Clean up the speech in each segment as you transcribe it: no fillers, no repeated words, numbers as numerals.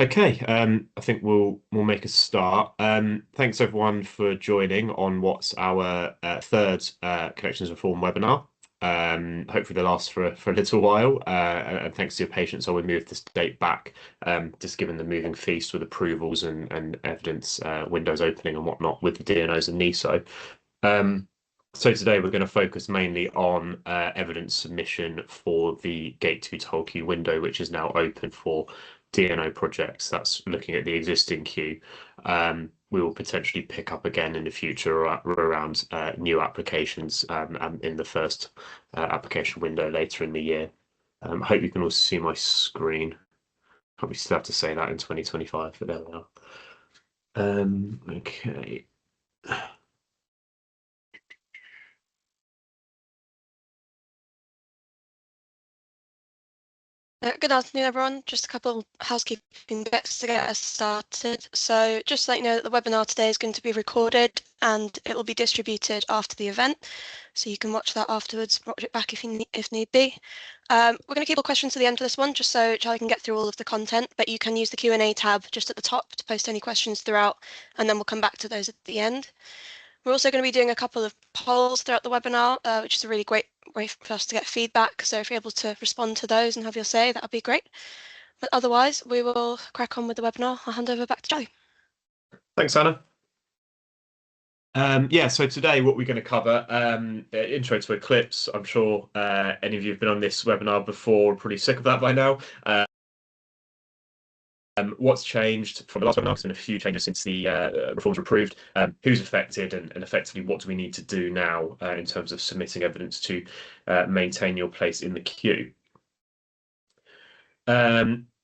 Okay, I think we'll make a start. Thanks everyone for joining on what's our third Connections Reform webinar. Hopefully they last for a little while, and thanks to your patience, I will move this date back, just given the moving feast with approvals and evidence windows opening and whatnot with the DNOs and NESO. So today we're going to focus mainly on evidence submission for the Gate 2 toll queue window, which is now open for DNO projects. That's looking at the existing queue. We will potentially pick up again in the future around new applications in the first application window later in the year. I hope you can also see my screen. Probably still have to say that in 2025, but there we are. Okay. Good afternoon, everyone. Just a couple housekeeping bits to get us started. So just to let you know that the webinar today is going to be recorded and it will be distributed after the event. So you can watch that afterwards, watch it back if need be. We're going to keep all questions to the end for this one, just so Charlie can get through all of the content, but you can use the Q&A tab just at the top to post any questions throughout, and then we'll come back to those at the end. We're also going to be doing a couple of polls throughout the webinar, which is a really great way for us to get feedback. So if you're able to respond to those and have your say, that would be great. But otherwise, we will crack on with the webinar. I'll hand over back to Charlie. Thanks, Anna. Yeah, so today what we're going to cover, intro to Eclipse. I'm sure any of you have been on this webinar before, are pretty sick of that by now. What's changed from the last webinar? There's been a few changes since the reforms were approved. Who's affected, and effectively what do we need to do now in terms of submitting evidence to maintain your place in the queue?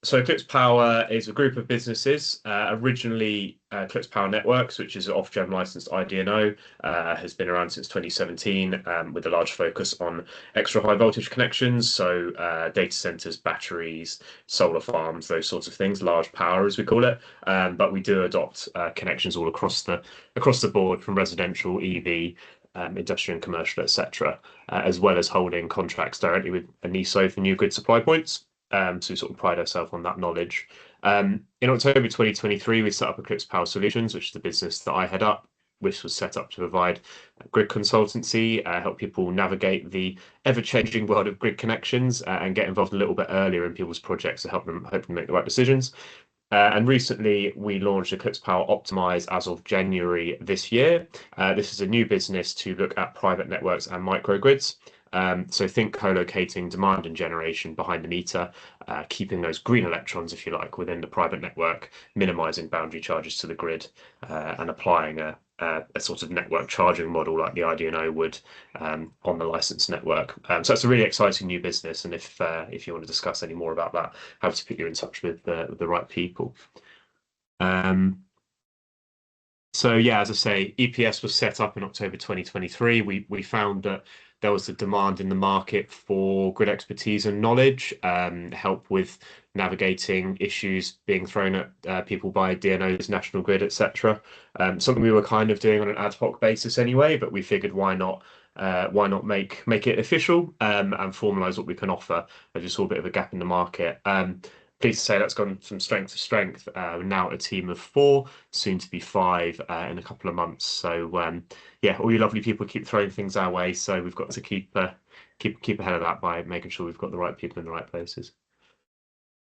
So Eclipse Power is a group of businesses. Originally, Eclipse Power Networks, which is an off-gem licensed IDNO, has been around since 2017 with a large focus on extra high voltage connections, so data centers, batteries, solar farms, those sorts of things, large power as we call it. But we do adopt connections all across the board, from residential, EV, industrial and commercial, etc., as well as holding contracts directly with a NESO for new grid supply points. So we sort of pride ourselves on that knowledge. In October 2023, we set up Eclipse Power Solutions, which is the business that I head up, which was set up to provide grid consultancy, help people navigate the ever-changing world of grid connections, and get involved a little bit earlier in people's projects to help them make the right decisions. And recently, we launched Eclipse Power Optimize as of January this year. This is a new business to look at private networks and microgrids. So think co-locating demand and generation behind the meter, keeping those green electrons, if you like, within the private network, minimizing boundary charges to the grid, and applying a sort of network charging model like the IDNO would on the licensed network. So it's a really exciting new business, and if you want to discuss any more about that, happy to put you in touch with the right people. So yeah, as I say, EPS was set up in October 2023. We found that there was a demand in the market for grid expertise and knowledge, help with navigating issues being thrown at people by DNOs, National Grid, etc. Something we were kind of doing on an ad hoc basis anyway, but we figured why not make it official and formalize what we can offer. I just saw a bit of a gap in the market. Pleased to say that's gone from strength to strength. We're now a team of 4, soon to be 5 in a couple of months. So yeah, all you lovely people keep throwing things our way. So we've got to keep ahead of that by making sure we've got the right people in the right places.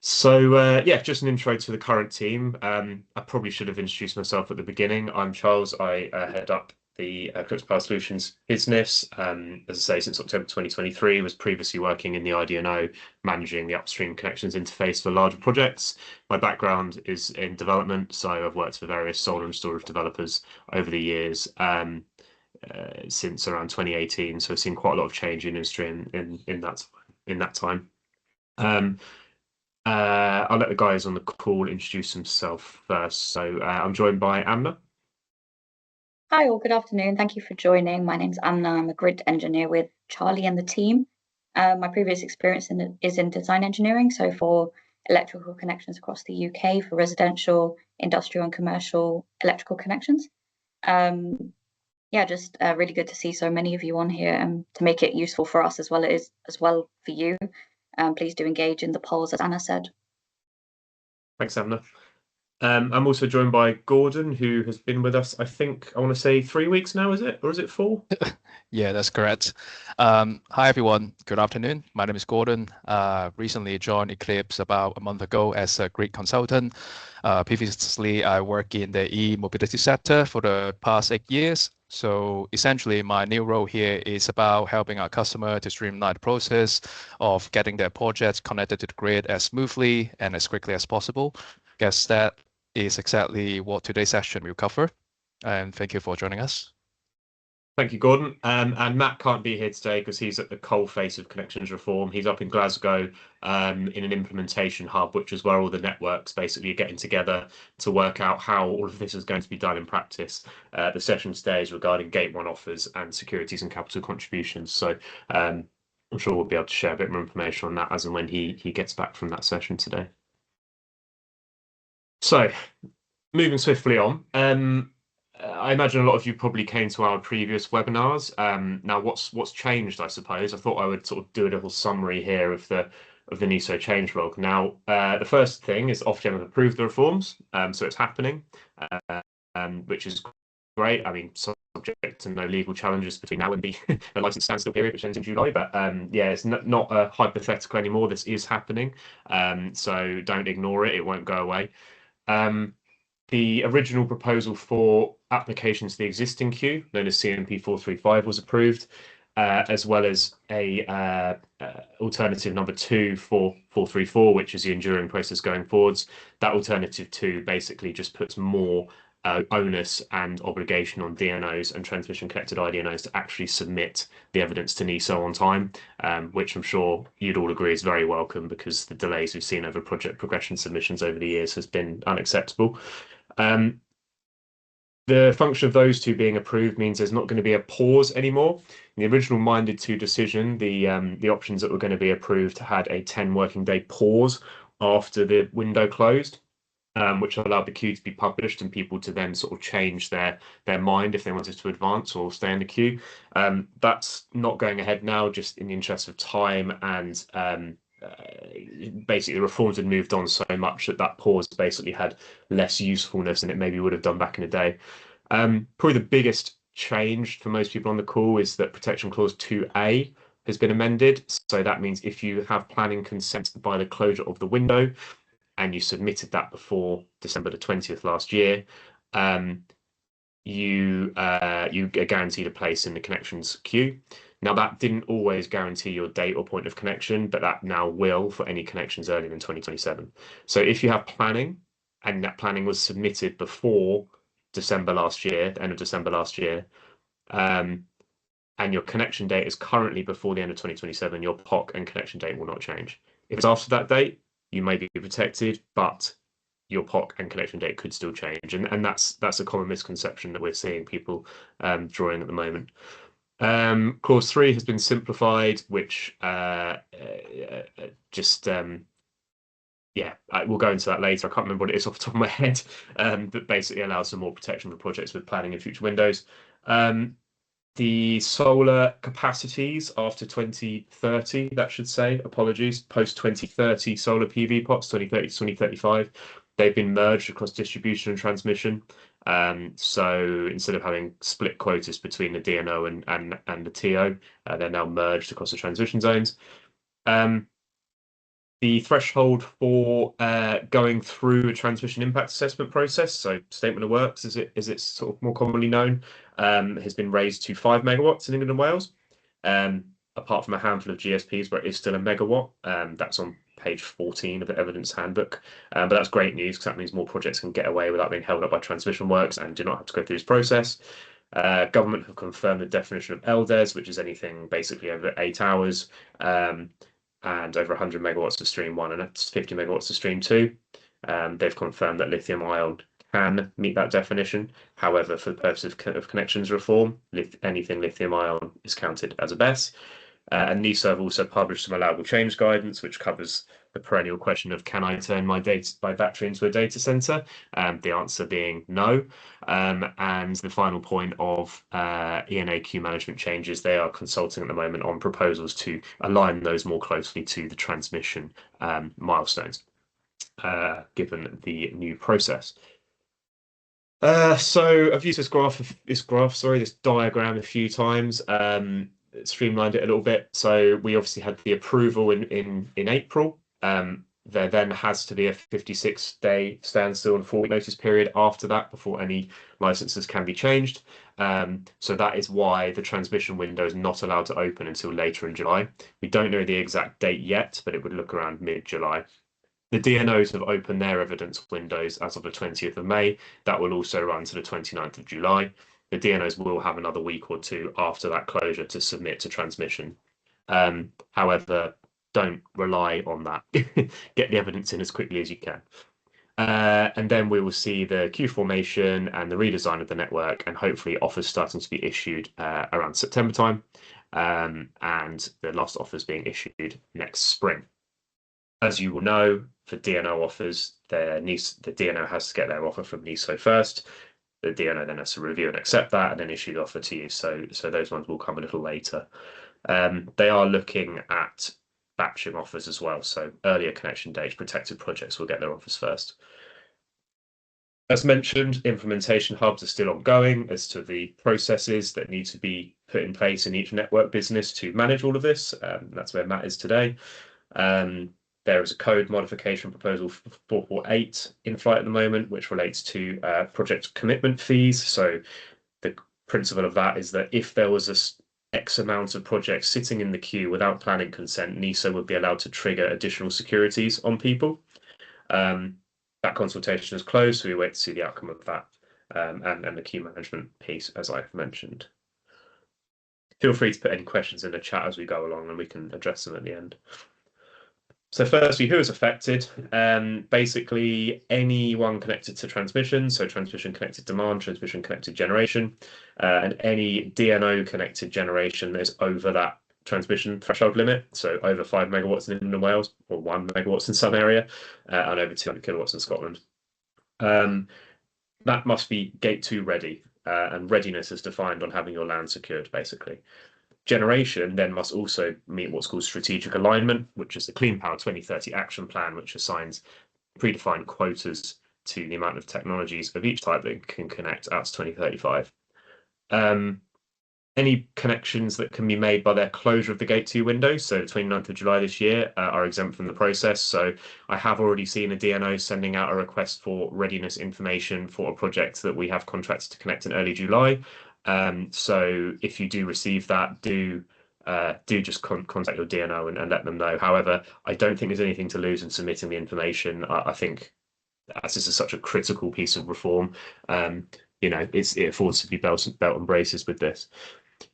So yeah, just an intro to the current team. I probably should have introduced myself at the beginning. I'm Charles. I head up the Eclipse Power Solutions business. As I say, since October 2023, was previously working in the IDNO, managing the upstream connections interface for larger projects. My background is in development, so I've worked for various solar and storage developers over the years, since around 2018. So I've seen quite a lot of change in industry in that time. I'll let the guys on the call introduce themselves first. So I'm joined by Amna. Hi, all. Good afternoon. Thank you for joining. My name's Anna. I'm a grid engineer with Charlie and the team. My previous experience is in design engineering, so for electrical connections across the UK for residential, industrial, and commercial electrical connections. Yeah, just really good to see so many of you on here, and to make it useful for us as well as for you. Please do engage in the polls, as Anna said. Thanks, Amna. I'm also joined by Gordon, who has been with us, I think, I want to say 3 weeks now, is it? Or is it 4? Yeah, that's correct. Hi, everyone. Good afternoon. My name is Gordon. Recently joined Eclipse about a month ago as a grid consultant. Previously, I worked in the e-mobility sector for the past 8 years. So essentially, my new role here is about helping our customer to streamline the process of getting their projects connected to the grid as smoothly and as quickly as possible. Guess that is exactly what today's session will cover. And thank you for joining us. Thank you, Gordon. And Matt can't be here today because he's at the coalface of connections reform. He's up in Glasgow in an implementation hub, which is where all the networks basically are getting together to work out how all of this is going to be done in practice. The session today is regarding Gate 1 offers and securities and capital contributions. So I'm sure we'll be able to share a bit more information on that as and when he gets back from that session today. So moving swiftly on. I imagine a lot of you probably came to our previous webinars. Now, what's changed? I suppose I thought I would sort of do a little summary here of the NESO changelog. Now, the first thing is Ofgem have approved the reforms, so it's happening, which is great. I mean, subject to no legal challenges between now and the license standstill period, which ends in July. But yeah, it's not a hypothetical anymore. This is happening, so don't ignore it. It won't go away. The original proposal for applications to the existing queue, known as CMP 435, was approved, as well as a alternative number 2 for 434, which is the enduring process going forwards. That alternative 2 basically just puts more onus and obligation on DNOs and transmission connected IDNOs to actually submit the evidence to NESO on time, which I'm sure you'd all agree is very welcome because the delays we've seen over project progression submissions over the years has been unacceptable. The function of those two being approved means there's not going to be a pause anymore. In the original Minded 2 decision, the options that were going to be approved had a 10 working day pause after the window closed, which allowed the queue to be published and people to then sort of change their mind if they wanted to advance or stay in the queue. That's not going ahead now, just in the interest of time, and basically the reforms had moved on so much that pause basically had less usefulness than it maybe would have done back in the day. Probably the biggest change for most people on the call is that Protection Clause 2A has been amended. So that means if you have planning consent by the closure of the window and you submitted that before December the 20th last year, you are guaranteed a place in the connections queue. Now, that didn't always guarantee your date or point of connection, but that now will for any connections earlier than 2027. So if you have planning and that planning was submitted before December last year, the end of December last year, and your connection date is currently before the end of 2027, your POC and connection date will not change. If it's after that date, you may be protected, but your POC and connection date could still change. And that's a common misconception that we're seeing people drawing at the moment. Clause 3 has been simplified, which yeah, we'll go into that later. I can't remember what it is off the top of my head, but basically allows some more protection for projects with planning in future windows. The solar capacities after 2030, that should say, apologies, post 2030 solar PV pots, 2030 to 2035, they've been merged across distribution and transmission. So instead of having split quotas between the DNO and the TO, they're now merged across the transmission zones. The threshold for going through a transmission impact assessment process, so statement of works, as it's sort of more commonly known, has been raised to 5 megawatts in England and Wales. Apart from a handful of GSPs where it is still a megawatt, that's on page 14 of the evidence handbook. But that's great news because that means more projects can get away without being held up by transmission works and do not have to go through this process. Government have confirmed the definition of LDES, which is anything basically over 8 hours. And over 100 megawatts of stream 1 and 50 megawatts of stream 2. They've confirmed that lithium ion can meet that definition. However, for the purpose of connections reform, anything lithium ion is counted as a BESS. And NESO have also published some allowable change guidance, which covers the perennial question of can I turn my battery into a data center? The answer being no. And the final point of ENAQ management changes, they are consulting at the moment on proposals to align those more closely to the transmission milestones. given the new process. So I've used this diagram a few times, streamlined it a little bit. So we obviously had the approval in April. There then has to be a 56-day standstill and 4-week notice period after that before any licenses can be changed. So that is why the transmission window is not allowed to open until later in July. We don't know the exact date yet, but it would look around mid-July. The DNOs have opened their evidence windows as of the 20th of May. That will also run to the 29th of July. The DNOs will have another week or two after that closure to submit to transmission. However, don't rely on that. Get the evidence in as quickly as you can. And then we will see the queue formation and the redesign of the network, and hopefully offers starting to be issued around September time, and the last offers being issued next spring. As you will know, for DNO offers, the DNO has to get their offer from NESO first. The DNO then has to review and accept that and then issue the offer to you. So those ones will come a little later. They are looking at batching offers as well. So earlier connection dates, protected projects will get their offers first. As mentioned, implementation hubs are still ongoing as to the processes that need to be put in place in each network business to manage all of this. That's where Matt is today. There is a code modification proposal 448 in flight at the moment, which relates to project commitment fees. So the principle of that is that if there was a X amount of projects sitting in the queue without planning consent, NESO would be allowed to trigger additional securities on people. That consultation is closed, so we wait to see the outcome of that, and the queue management piece, as I've mentioned. Feel free to put any questions in the chat as we go along, and we can address them at the end. So firstly, who is affected? Basically, anyone connected to transmission, so transmission connected demand, transmission connected generation, and any DNO connected generation that is over that transmission threshold limit, so over 5 megawatts in England and Wales, or 1 megawatts in some area, and over 200 kilowatts in Scotland. That must be Gate 2 ready, and readiness is defined on having your land secured, basically. Generation then must also meet what's called strategic alignment, which is the Clean Power 2030 action plan, which assigns predefined quotas to the amount of technologies of each type that can connect out to 2035. Any connections that can be made by their closure of the Gate 2 window, so the 29th of July this year, are exempt from the process. So I have already seen a DNO sending out a request for readiness information for a project that we have contracted to connect in early July. So if you do receive that, do just contact your DNO and let them know. However, I don't think there's anything to lose in submitting the information. I think as this is such a critical piece of reform, it affords to be belt and braces with this.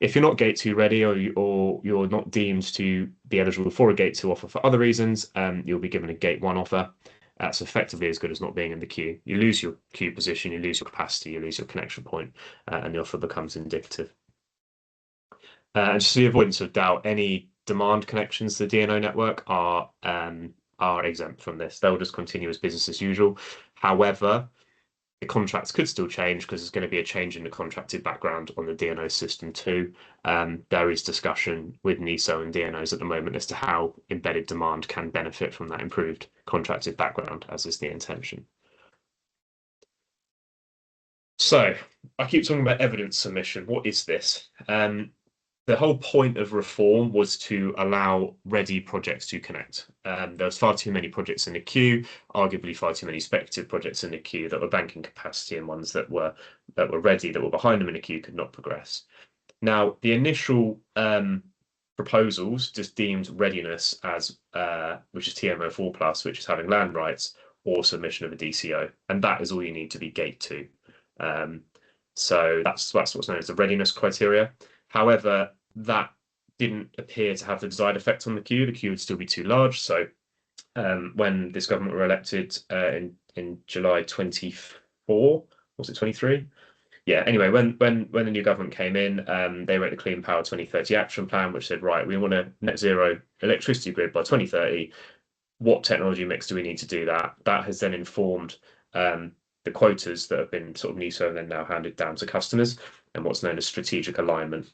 If you're not Gate 2 ready, or you're not deemed to be eligible for a Gate 2 offer for other reasons, you'll be given a Gate 1 offer. That's effectively as good as not being in the queue. You lose your queue position, you lose your capacity, you lose your connection point, and the offer becomes indicative. And just for the avoidance of doubt, any demand connections to the DNO network are exempt from this. They'll just continue as business as usual. However, the contracts could still change because there's going to be a change in the contracted background on the DNO system too. There is discussion with NESO and DNOs at the moment as to how embedded demand can benefit from that improved contracted background, as is the intention. So I keep talking about evidence submission. What is this? The whole point of reform was to allow ready projects to connect. There was far too many projects in the queue, arguably far too many speculative projects in the queue that were banking capacity, and ones that were ready, that were behind them in the queue, could not progress. Now, the initial proposals just deemed readiness as, which is TMO4+, which is having land rights or submission of a DCO, and that is all you need to be Gate 2. So that's what's known as the readiness criteria. However, that didn't appear to have the desired effect on the queue. The queue would still be too large. So when this government were elected in July 24, was it 23? Yeah, anyway, when the new government came in, they wrote the Clean Power 2030 action plan, which said, right, we want a net zero electricity grid by 2030. What technology mix do we need to do that? That has then informed the quotas that have been sort of NESO and then now handed down to customers, and what's known as strategic alignment.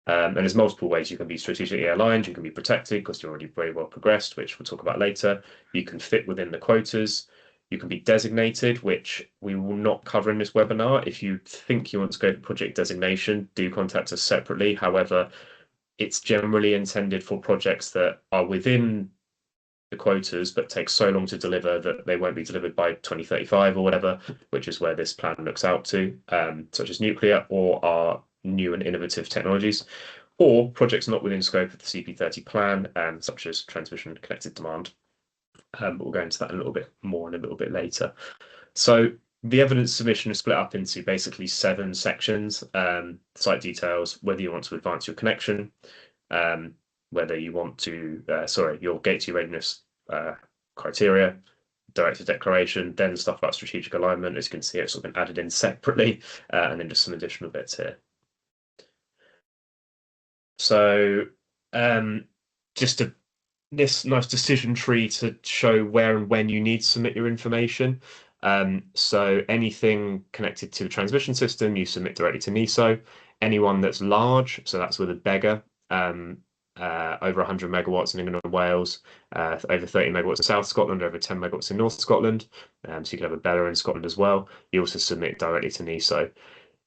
And there's multiple ways you can be strategically aligned. You can be protected because you're already very well progressed, which we'll talk about later. You can fit within the quotas. You can be designated, which we will not cover in this webinar. If you think you want to go to project designation, do contact us separately. However, it's generally intended for projects that are within the quotas but take so long to deliver that they won't be delivered by 2035 or whatever, which is where this plan looks out to, such as nuclear or our new and innovative technologies, or projects not within scope of the CP30 plan, such as transmission and connected demand. But we'll go into that a little bit more in a little bit later. So the evidence submission is split up into basically 7 sections: site details, whether you want to advance your connection, whether you want to, your gate-to readiness criteria, Director Declaration, then stuff about strategic alignment. As you can see, it's sort of been added in separately, and then just some additional bits here. So just this nice decision tree to show where and when you need to submit your information. So anything connected to the transmission system, you submit directly to NESO. Anyone that's large, so that's with a beggar, over 100 megawatts in England and Wales, over 30 megawatts in South Scotland, over 10 megawatts in North Scotland. So you can have a BELA in Scotland as well. You also submit directly to NESO.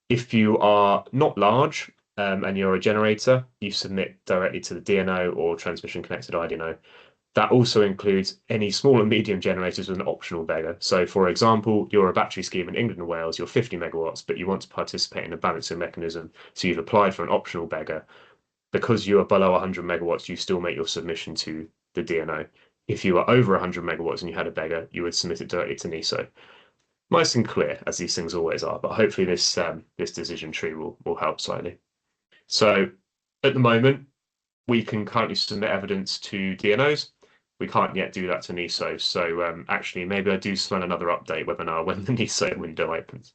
If you are not large and you're a generator, you submit directly to the DNO or transmission connected IDNO. That also includes any small and medium generators with an optional beggar. So, for example, you're a battery scheme in England and Wales, you're 50 megawatts, but you want to participate in a balancing mechanism. So you've applied for an optional beggar. Because you are below 100 megawatts, you still make your submission to the DNO. If you are over 100 megawatts and you had a beggar, you would submit it directly to NESO. Nice and clear, as these things always are, but hopefully this decision tree will help slightly. So at the moment, we can currently submit evidence to DNOs. We can't yet do that to NESO. So actually, maybe I do run another update webinar when the NESO window opens.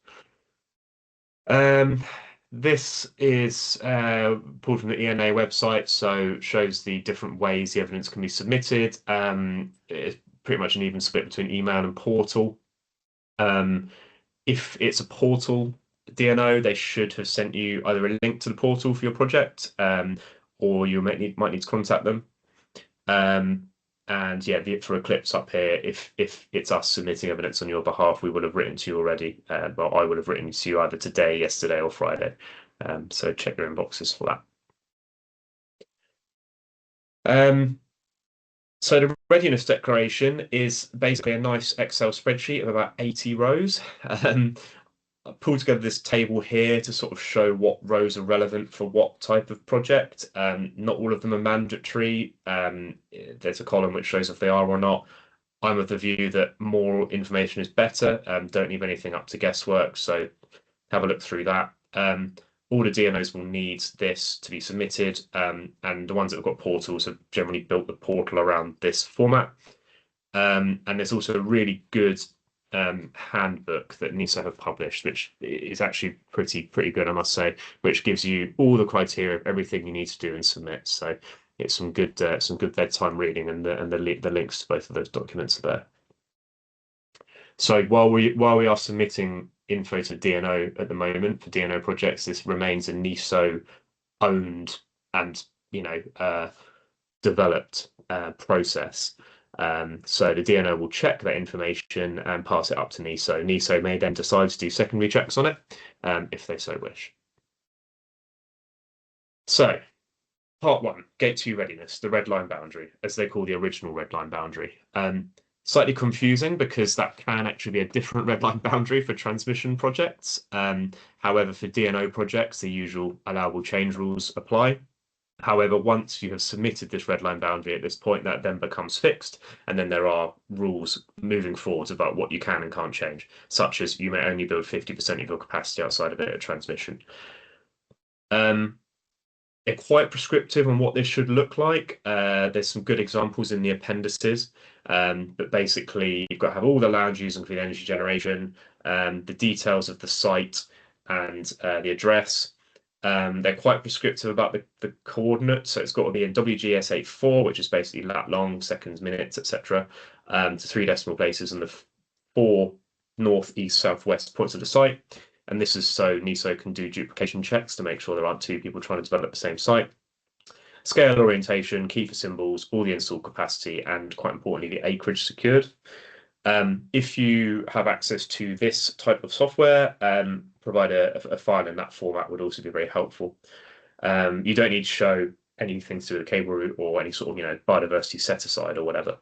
This is pulled from the ENA website, so shows the different ways the evidence can be submitted. It's pretty much an even split between email and portal. If it's a portal DNO, they should have sent you either a link to the portal for your project, or you might need to contact them. And yeah, for Eclipse up here, if it's us submitting evidence on your behalf, we will have written to you already. Well, I would have written to you either today, yesterday, or Friday. So check your inboxes for that. So the Readiness Declaration is basically a nice Excel spreadsheet of about 80 rows. I pulled together this table here to sort of show what rows are relevant for what type of project. Not all of them are mandatory. There's a column which shows if they are or not. I'm of the view that more information is better. Don't leave anything up to guesswork, so have a look through that. All the DNOs will need this to be submitted, and the ones that have got portals have generally built the portal around this format. And there's also a really good handbook that NESO have published, which is actually pretty good, I must say, which gives you all the criteria of everything you need to do and submit. So it's some good bedtime reading, and the links to both of those documents are there. So while we are submitting info to DNO at the moment for DNO projects, this remains a NESO owned and developed process. So the DNO will check that information and pass it up to NESO. NESO may then decide to do secondary checks on it if they so wish. So part 1, Gate 2 readiness, the red line boundary, as they call the original red line boundary. Slightly confusing because that can actually be a different red line boundary for transmission projects. However, for DNO projects, the usual allowable change rules apply. However, once you have submitted this red line boundary at this point, that then becomes fixed, and then there are rules moving forward about what you can and can't change, such as you may only build 50% of your capacity outside of it at transmission. They're quite prescriptive on what this should look like. There's some good examples in the appendices, but basically you've got to have all the land use and clean energy generation, the details of the site and the address. They're quite prescriptive about the coordinates, so it's got to be in WGS84, which is basically lat long, seconds, minutes, etc., to 3 decimal places and the 4 north, east, southwest points of the site. And this is so NISO can do duplication checks to make sure there aren't two people trying to develop the same site. Scale orientation, key for symbols, all the install capacity, and quite importantly, the acreage secured. If you have access to this type of software, provide a file in that format would also be very helpful. You don't need to show anything to do with the cable route or any sort of, biodiversity set aside or whatever.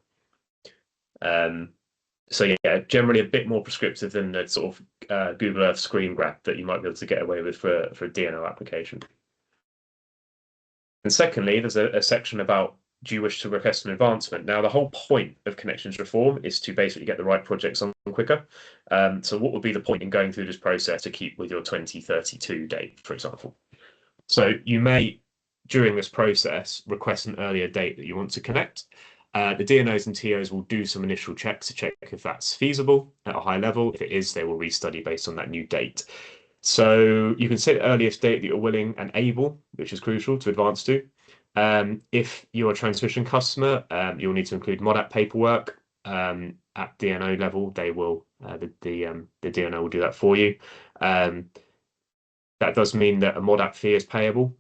So yeah, generally a bit more prescriptive than the sort of Google Earth screen grab that you might be able to get away with for a DNO application. And secondly, there's a section about, do you wish to request an advancement? Now, the whole point of connections reform is to basically get the right projects on quicker. So what would be the point in going through this process to keep with your 2032 date, for example? So you may, during this process, request an earlier date that you want to connect. The DNOs and TOs will do some initial checks to check if that's feasible at a high level. If it is, they will restudy based on that new date. So you can set the earliest date that you're willing and able, which is crucial to advance to. If you're a transmission customer, you'll need to include MODAP paperwork at DNO level. They will, the DNO will do that for you. That does mean that a MODAP fee is payable.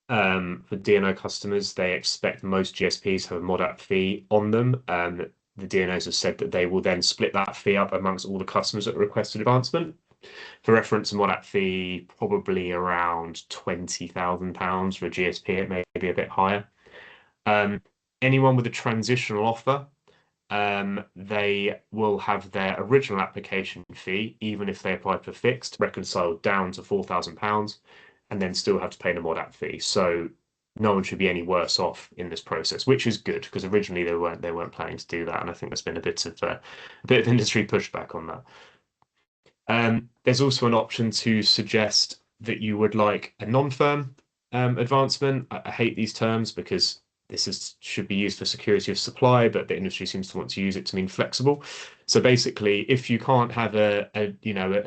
For DNO customers, they expect most GSPs have a MODAP fee on them. The DNOs have said that they will then split that fee up amongst all the customers that requested advancement. For reference, a MODAP fee probably around £20,000 for a GSP. It may be a bit higher. Anyone with a transitional offer, they will have their original application fee, even if they apply for fixed, reconciled down to £4,000, and then still have to pay the MODAP fee. So no one should be any worse off in this process, which is good because originally they weren't planning to do that, and I think there's been a bit of industry pushback on that. There's also an option to suggest that you would like a non-firm advancement. I hate these terms because this should be used for security of supply, but the industry seems to want to use it to mean flexible. So basically, if you can't have a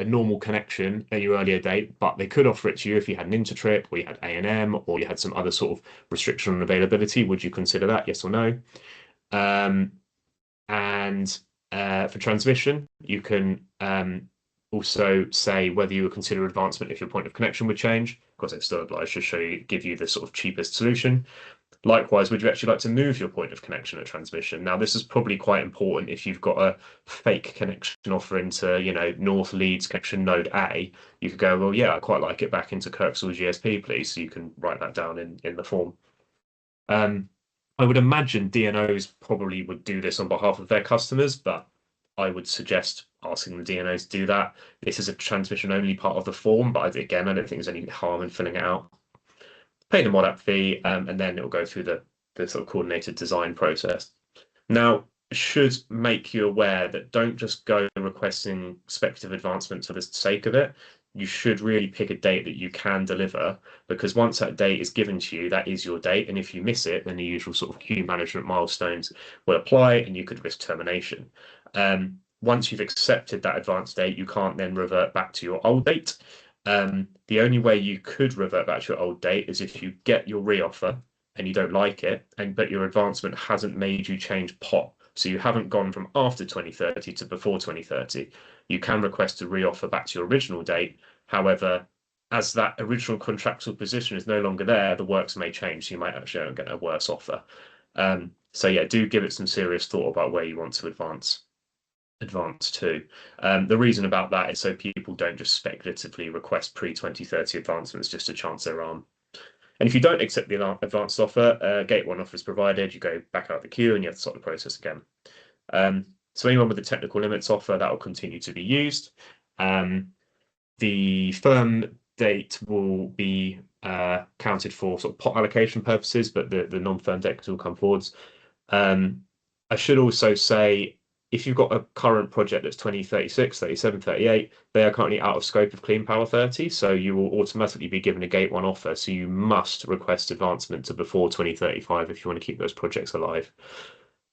normal connection at your earlier date, but they could offer it to you if you had an intertrip or you had A&M or you had some other sort of restriction on availability, would you consider that? Yes or no? For transmission, you can also say whether you would consider advancement if your point of connection would change. Of course, it's still obliged to give you the sort of cheapest solution. Likewise, would you actually like to move your point of connection at transmission? Now, this is probably quite important if you've got a fake connection offer into, North Leeds connection node A. You could go, well, yeah, I quite like it back into Kirksall GSP, please. So you can write that down in the form. I would imagine DNOs probably would do this on behalf of their customers, but I would suggest asking the DNOs to do that. This is a transmission-only part of the form, but again, I don't think there's any harm in filling it out. Pay the MODAP fee, and then it will go through the sort of coordinated design process. Now, should make you aware that don't just go requesting speculative advancements for the sake of it. You should really pick a date that you can deliver, because once that date is given to you, that is your date. And if you miss it, then the usual sort of queue management milestones will apply and you could risk termination. Once you've accepted that advance date, you can't then revert back to your old date. The only way you could revert back to your old date is if you get your reoffer and you don't like it, but your advancement hasn't made you change pot. So you haven't gone from after 2030 to before 2030. You can request a reoffer back to your original date. However, as that original contractual position is no longer there, the works may change. So you might actually get a worse offer. So yeah, do give it some serious thought about where you want to advance to. The reason about that is so people don't just speculatively request pre-2030 advancements just to chance their arm. And if you don't accept the advanced offer, gate one offer is provided, you go back out the queue and you have to start the process again. So anyone with a technical limits offer, that will continue to be used. The firm date will be counted for sort of pot allocation purposes, but the non-firm date will come forwards. I should also say, if you've got a current project that's 2036, 37, 38, they are currently out of scope of Clean Power 30, so you will automatically be given a gate one offer. So you must request advancement to before 2035 if you want to keep those projects alive.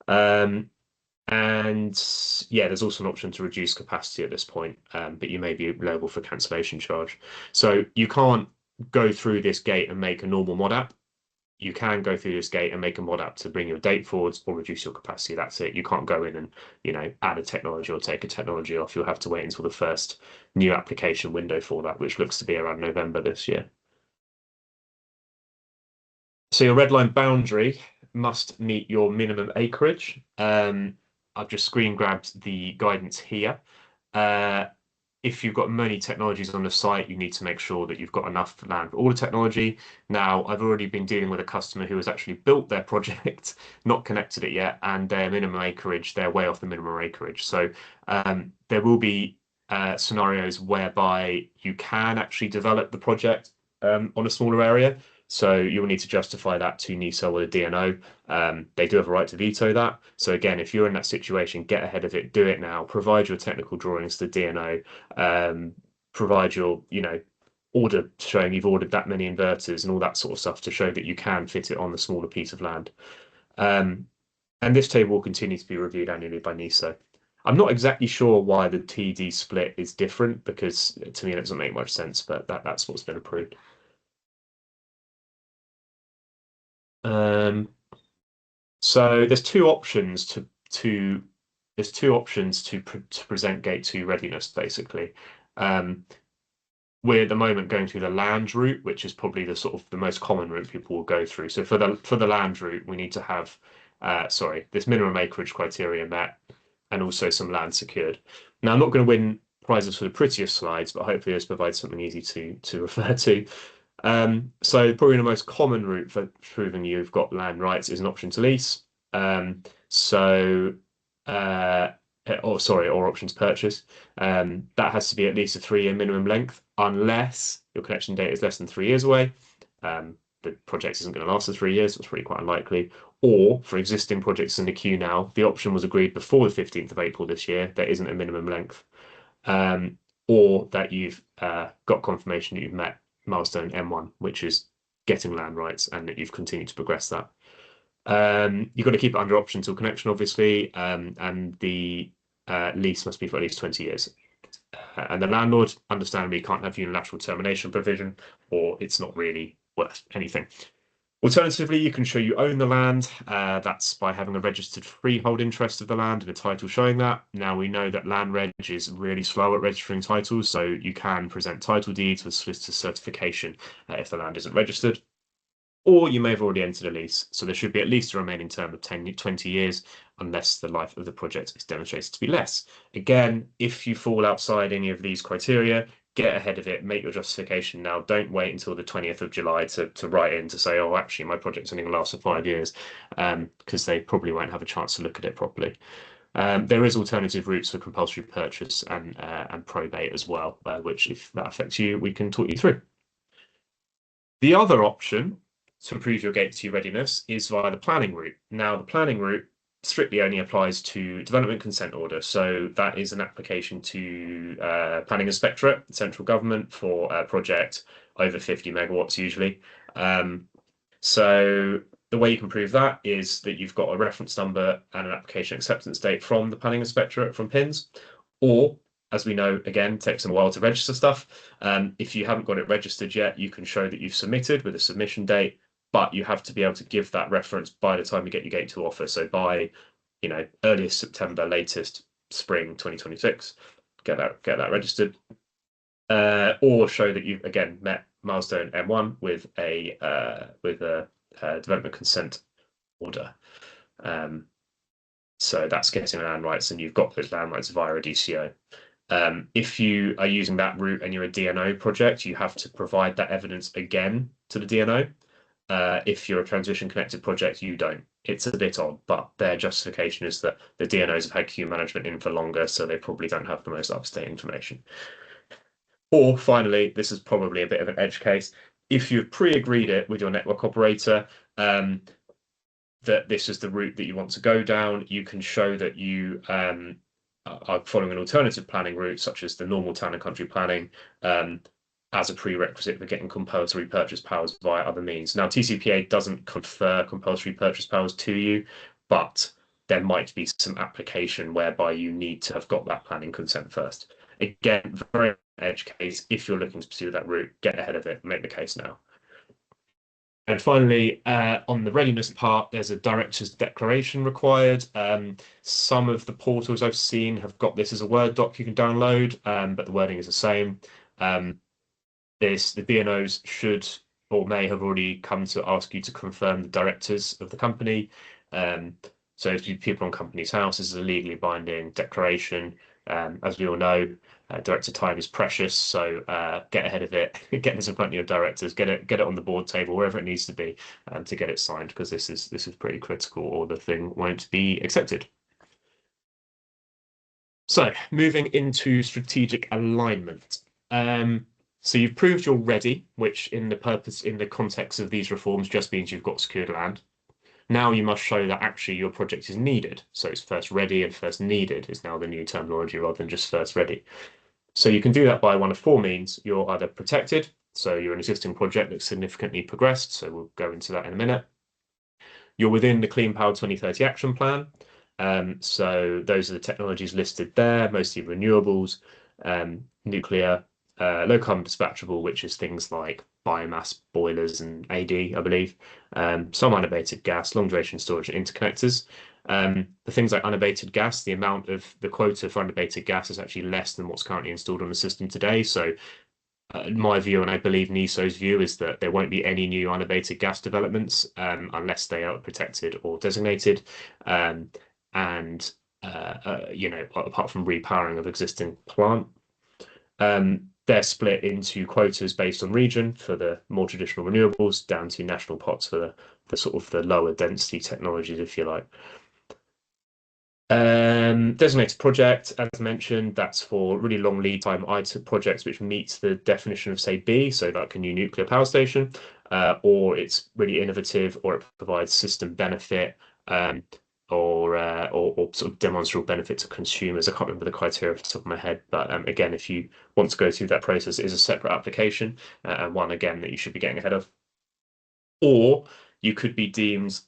And yeah, there's also an option to reduce capacity at this point, but you may be liable for cancellation charge. So you can't go through this gate and make a normal MODAP. you can go through this gate and make a mod app to bring your date forwards or reduce your capacity. That's it. You can't go in and, add a technology or take a technology off. You'll have to wait until the first new application window for that, which looks to be around November this year. So your red line boundary must meet your minimum acreage. I've just screen grabbed the guidance here. If you've got many technologies on the site, you need to make sure that you've got enough land for all the technology. Now, I've already been dealing with a customer who has actually built their project, not connected it yet, and their minimum acreage, they're way off the minimum acreage. So there will be scenarios whereby you can actually develop the project on a smaller area. So you'll need to justify that to NISO or the DNO. They do have a right to veto that. So again, if you're in that situation, get ahead of it, do it now, provide your technical drawings to the DNO, provide your, order showing you've ordered that many inverters and all that sort of stuff to show that you can fit it on the smaller piece of land. And this table will continue to be reviewed annually by NISO. I'm not exactly sure why the TD split is different, because to me it doesn't make much sense, but that's what's been approved. So there's two options to present Gate 2 readiness, basically. We're at the moment going through the land route, which is probably the sort of the most common route people will go through. So for the land route, we need to have this minimum acreage criteria met and also some land secured. Now, I'm not going to win prizes for the prettiest slides, but hopefully this provides something easy to refer to. So probably the most common route for proving you've got land rights is an option to lease. Or option to purchase. That has to be at least a 3-year minimum length, unless your connection date is less than 3 years away. The project isn't going to last for 3 years, so it's really quite unlikely. Or for existing projects in the queue now, the option was agreed before the 15th of April this year. There isn't a minimum length. Or that you've got confirmation that you've met milestone M1, which is getting land rights, and that you've continued to progress that. You've got to keep it under option till connection, obviously, and the lease must be for at least 20 years. And the landlord, understandably, can't have unilateral termination provision, or it's not really worth anything. Alternatively, you can show you own the land. That's by having a registered freehold interest of the land and a title showing that. Now, we know that land reg is really slow at registering titles, so you can present title deeds with solicitor certification if the land isn't registered. Or you may have already entered a lease, so there should be at least a remaining term of 20 years, unless the life of the project is demonstrated to be less. Again, if you fall outside any of these criteria, get ahead of it, make your justification now. Don't wait until the 20th of July to write in to say, oh, actually, my project's only going to last for 5 years, because they probably won't have a chance to look at it properly. There is alternative routes for compulsory purchase and probate as well, which, if that affects you, we can talk you through. The other option to prove your Gate 2 readiness is via the planning route. Now, the planning route strictly only applies to development consent order. So that is an application to planning inspectorate, central government, for a project over 50 megawatts usually. So the way you can prove that is that you've got a reference number and an application acceptance date from the planning inspectorate, from PINS, or, as we know, again, takes them a while to register stuff. If you haven't got it registered yet, you can show that you've submitted with a submission date, but you have to be able to give that reference by the time you get your Gate 2 offer. So by, earliest September, latest spring 2026, get that registered. Or show that you've again met milestone M1 with a development consent order. So that's getting land rights, and you've got those land rights via a DCO. If you are using that route and you're a DNO project, you have to provide that evidence again to the DNO. If you're a transition connected project, you don't. It's a bit odd, but their justification is that the DNOs have had queue management in for longer, so they probably don't have the most up-to-date information. Or finally, this is probably a bit of an edge case. If you've pre-agreed it with your network operator, that this is the route that you want to go down, you can show that you are following an alternative planning route, such as the normal town and country planning, as a prerequisite for getting compulsory purchase powers via other means. Now, TCPA doesn't confer compulsory purchase powers to you, but there might be some application whereby you need to have got that planning consent first. Again, very edge case. If you're looking to pursue that route, get ahead of it, make the case now. And finally, on the readiness part, there's a director's declaration required. Some of the portals I've seen have got this as a Word doc you can download, but the wording is the same. The DNOs should or may have already come to ask you to confirm the directors of the company. So if you people on Companies House, this is a legally binding declaration. As we all know, director time is precious, so get ahead of it, get this in front of your directors, get it on the board table, wherever it needs to be, to get it signed, because this is pretty critical, or the thing won't be accepted. So moving into strategic alignment. So you've proved you're ready, which in the context of these reforms just means you've got secured land. Now you must show that actually your project is needed. So it's first ready and first needed is now the new terminology rather than just first ready. So you can do that by one of four means. You're either protected, so you're an existing project that's significantly progressed, so we'll go into that in a minute. You're within the Clean Power 2030 action plan. So those are the technologies listed there, mostly renewables, nuclear, low carbon dispatchable, which is things like biomass boilers and AD, I believe, some unabated gas, long duration storage and interconnectors. The things like unabated gas, the amount of the quota for unabated gas is actually less than what's currently installed on the system today. So my view, and I believe NESO's view, is that there won't be any new unabated gas developments unless they are protected or designated. You know, apart from repowering of existing plant. They're split into quotas based on region for the more traditional renewables, down to national pots for the sort of the lower density technologies, if you like. Designated project, as mentioned, that's for really long lead time ITER projects which meets the definition of, say, B, so like a new nuclear power station, or it's really innovative, or it provides system benefit, or sort of demonstrable benefit to consumers. I can't remember the criteria off the top of my head, but again, if you want to go through that process, it is a separate application, and one again that you should be getting ahead of. Or you could be deemed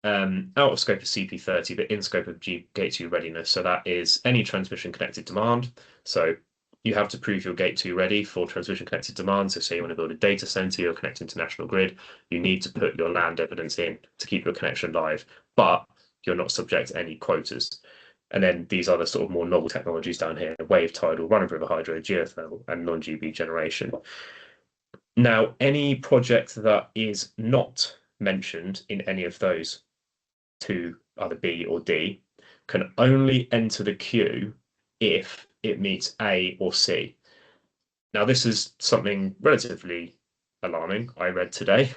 out of scope of CP30, but in scope of Gate 2 readiness. So that is any transmission connected demand. So you have to prove you're Gate 2 ready for transmission connected demand. So say you want to build a data center, you're connecting to national grid, you need to put your land evidence in to keep your connection live, but you're not subject to any quotas. And then these are the sort of more novel technologies down here: wave, tidal, run-of-river hydro, geothermal, and non-GB generation. Now, any project that is not mentioned in any of those to either B or D can only enter the queue if it meets A or C. Now, this is something relatively alarming I read today.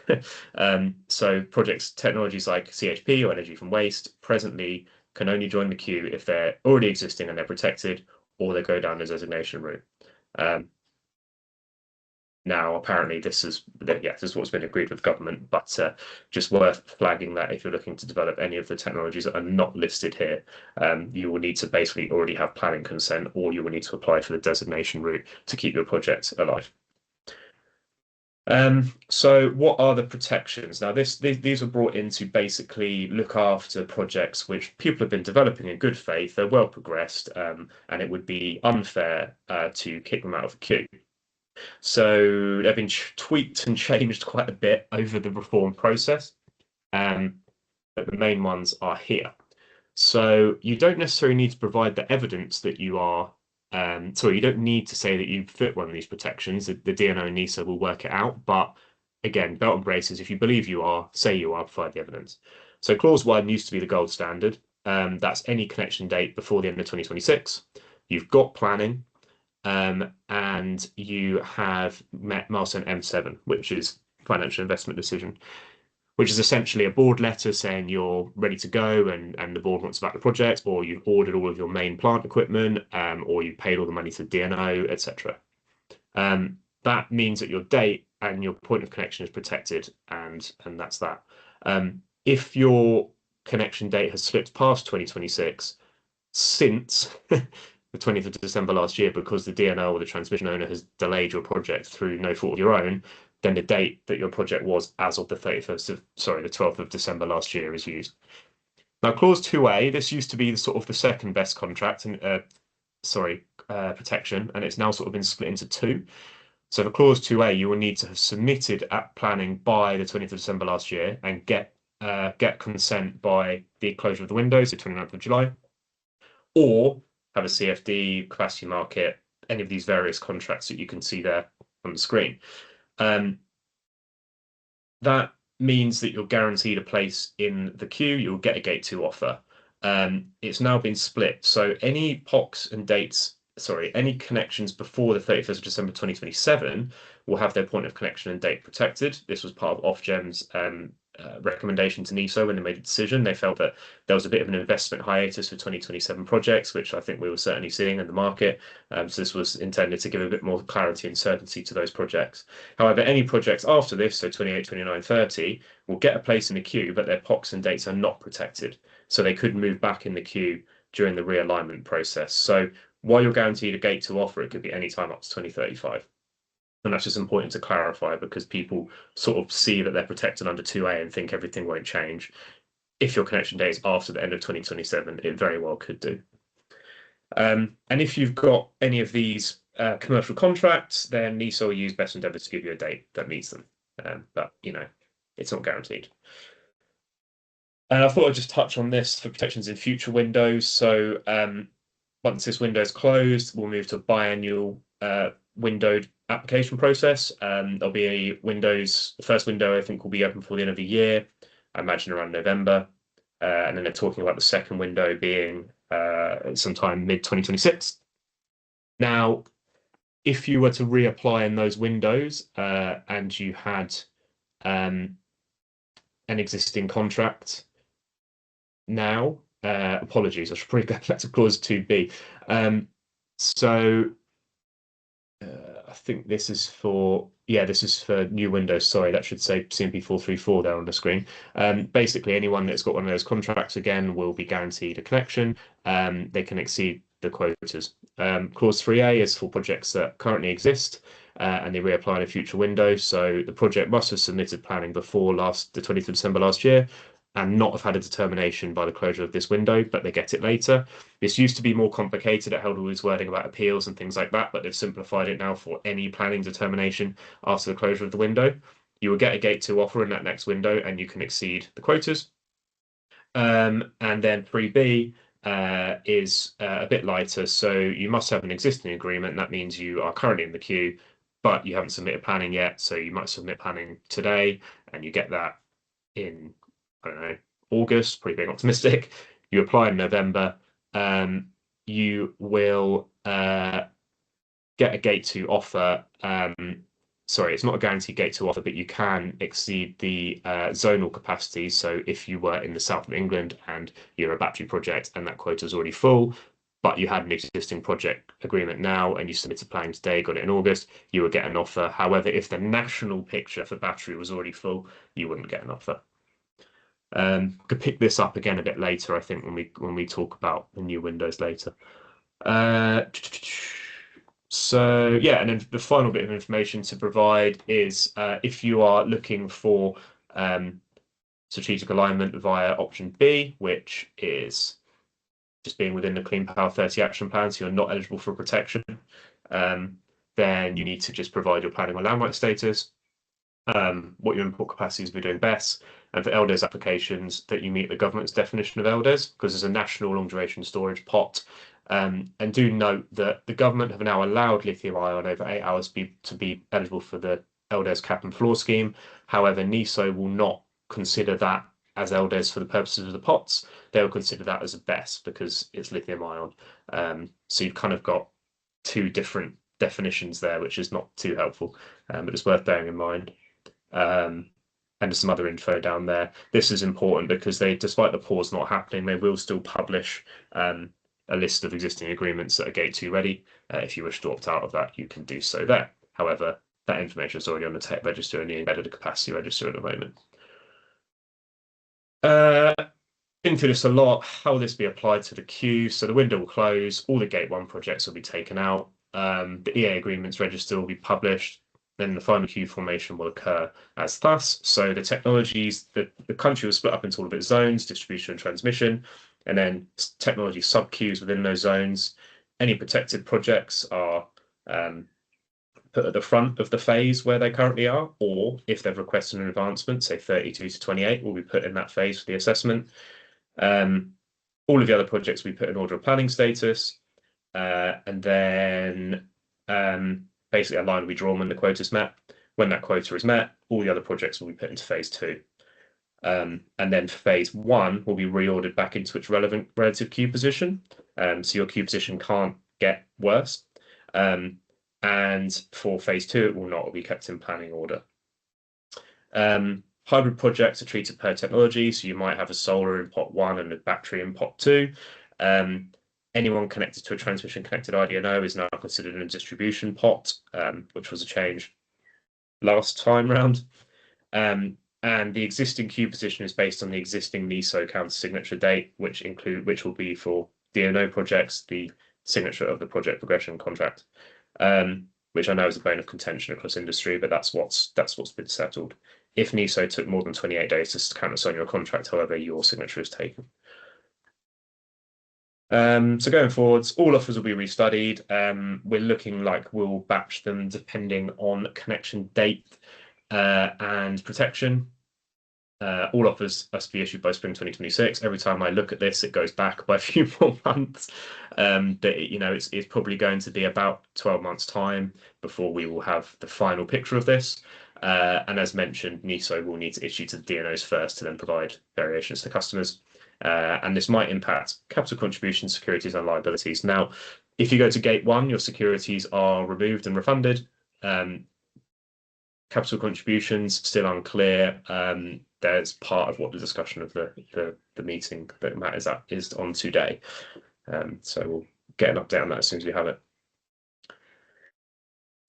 So projects, technologies like CHP or energy from waste presently can only join the queue if they're already existing and they're protected, or they go down the designation route. Now, apparently, this is what's been agreed with government, but just worth flagging that if you're looking to develop any of the technologies that are not listed here, you will need to basically already have planning consent, or you will need to apply for the designation route to keep your project alive. So what are the protections? Now, these were brought in to basically look after projects which people have been developing in good faith, they're well progressed, and it would be unfair to kick them out of the queue. So they've been tweaked and changed quite a bit over the reform process, but the main ones are here. So you don't necessarily need to provide the evidence that you are, you don't need to say that you fit one of these protections. The DNO and NESO will work it out, but again, belt and braces, if you believe you are, say you are, provide the evidence. So clause 1 used to be the gold standard. That's any connection date before the end of 2026. You've got planning. And you have met milestone M7, which is financial investment decision, which is essentially a board letter saying you're ready to go and the board wants to back the project, or you've ordered all of your main plant equipment, or you've paid all the money to DNO, etc. That means that your date and your point of connection is protected, and that's that. If your connection date has slipped past 2026 since the 20th of December last year, because the DNO or the transmission owner has delayed your project through no fault of your own, then the date that your project was as of the 12th of December last year is used. Now, clause 2A, this used to be the sort of the second best contract and protection, and it's now sort of been split into two. So for clause 2A, you will need to have submitted app planning by the 20th of December last year and get consent by the closure of the window, so 29th of July, or have a CFD, capacity market, any of these various contracts that you can see there on the screen. That means that you're guaranteed a place in the queue. You'll get a gate 2 offer. It's now been split. So any POCs and dates, any connections before the 31st of December 2027 will have their point of connection and date protected. This was part of Ofgem's recommendation to NESO when they made a decision. They felt that there was a bit of an investment hiatus for 2027 projects, which I think we were certainly seeing in the market. So this was intended to give a bit more clarity and certainty to those projects. However, any projects after this, so 28, 29, 30, will get a place in the queue, but their POCs and dates are not protected. So they could move back in the queue during the realignment process. So while you're guaranteed a gate 2 offer, it could be any time up to 2035. And that's just important to clarify because people sort of see that they're protected under 2A and think everything won't change. If your connection date is after the end of 2027, it very well could do. And if you've got any of these commercial contracts, then NESO will use best endeavour to give you a date that meets them. But, it's not guaranteed. And I thought I'd just touch on this for protections in future windows. So once this window is closed, we'll move to a biannual windowed application process. There'll be a the first window I think will be open before the end of the year, I imagine around November. And then they're talking about the second window being sometime mid-2026. Now, if you were to reapply in those windows and you had an existing contract now, apologies, I should probably go back to clause 2B. I think this is for new Windows. Sorry, that should say CMP 434 there on the screen. Basically, anyone that's got one of those contracts again will be guaranteed a connection. They can exceed the quotas. Clause 3A is for projects that currently exist and they reapply in a future window. So the project must have submitted planning before the 20th of December last year and not have had a determination by the closure of this window, but they get it later. This used to be more complicated. It held all this wording about appeals and things like that, but they've simplified it now for any planning determination after the closure of the window. You will get a gate 2 offer in that next window and you can exceed the quotas. And then 3B is a bit lighter. So you must have an existing agreement. That means you are currently in the queue, but you haven't submitted planning yet. So you might submit planning today and you get that in, I don't know, August, probably being optimistic. You apply in November, you will get a gate 2 offer. Sorry, it's not a guaranteed gate 2 offer, but you can exceed the zonal capacity. So if you were in the south of England and you're a battery project and that quota is already full, but you had an existing project agreement now and you submitted planning today, got it in August, you would get an offer. However, if the national picture for battery was already full, you wouldn't get an offer. Could pick this up again a bit later, I think, when we talk about the new windows later. So yeah, and then the final bit of information to provide is if you are looking for strategic alignment via option B, which is just being within the Clean Power 30 action plan, so you're not eligible for protection, then you need to just provide your planning or land right status, what your import capacities will be doing best, and for LDES applications that you meet the government's definition of LDES, because there's a national long duration storage pot. And do note that the government have now allowed lithium ion over 8 hours to be eligible for the LDES cap and floor scheme. However, NESO will not consider that as LDES for the purposes of the pots. They will consider that as a BESS because it's lithium ion. So you've kind of got two different definitions there, which is not too helpful, but it's worth bearing in mind. And there's some other info down there. This is important because despite the pause not happening, they will still publish a list of existing agreements that are gate 2 ready. If you wish to opt out of that, you can do so there. However, that information is already on the tech register and the embedded capacity register at the moment. Been through this a lot. How will this be applied to the queue? So the window will close, all the gate 1 projects will be taken out, the EA agreements register will be published, then the final queue formation will occur as thus. So the technologies, the country will split up into all of its zones, distribution and transmission, and then technology sub-queues within those zones. Any protected projects are put at the front of the phase where they currently are, or if they've requested an advancement, say 32 to 28, will be put in that phase for the assessment. All of the other projects we put in order of planning status, and then basically a line will be drawn when the quota is met. When that quota is met, all the other projects will be put into phase 2. And then for phase 1 will be reordered back into its relevant relative queue position. So your queue position can't get worse. And for phase 2, it will not be kept in planning order. Hybrid projects are treated per technology, so you might have a solar in pot 1 and a battery in pot 2. Anyone connected to a transmission connected IDNO is now considered in a distribution pot, which was a change last time round. And the existing queue position is based on the existing NESO counter signature date, which will be for DNO projects, the signature of the project progression contract, which I know is a bone of contention across industry, but that's what's been settled. If NESO took more than 28 days to countersign your contract, however, your signature is taken. So going forwards, all offers will be restudied. We're looking like we'll batch them depending on connection date and protection. All offers must be issued by spring 2026. Every time I look at this, it goes back by a few more months. But it's probably going to be about 12 months' time before we will have the final picture of this. And as mentioned, NESO will need to issue to the DNOs first to then provide variations to customers. And this might impact capital contributions, securities, and liabilities. Now, if you go to gate 1, your securities are removed and refunded. Capital contributions still unclear. There's part of what the discussion of the meeting that Matt is on today. So we'll get an update on that as soon as we have it.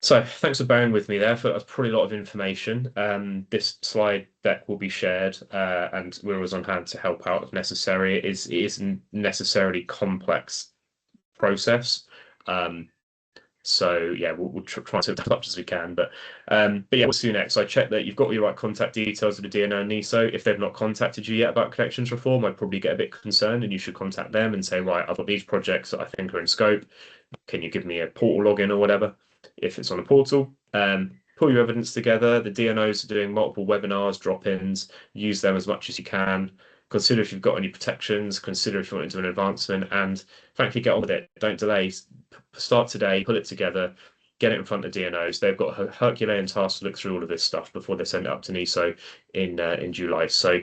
So thanks for bearing with me there. That's probably a lot of information. This slide deck will be shared, and we're always on hand to help out if necessary. It isn't necessarily complex process. So yeah, we'll try to as much as we can. But yeah, we'll see you next. So I checked that you've got all your right contact details of the DNO and NESO. If they've not contacted you yet about connections reform, I'd probably get a bit concerned, and you should contact them and say, right, I've got these projects that I think are in scope. Can you give me a portal login or whatever? If it's on a portal, pull your evidence together. The DNOs are doing multiple webinars, drop-ins. Use them as much as you can. Consider if you've got any protections. Consider if you want to do an advancement, and frankly, get on with it. Don't delay. Start today. Pull it together. Get it in front of DNOs. They've got a Herculean task to look through all of this stuff before they send it up to NESO in July. So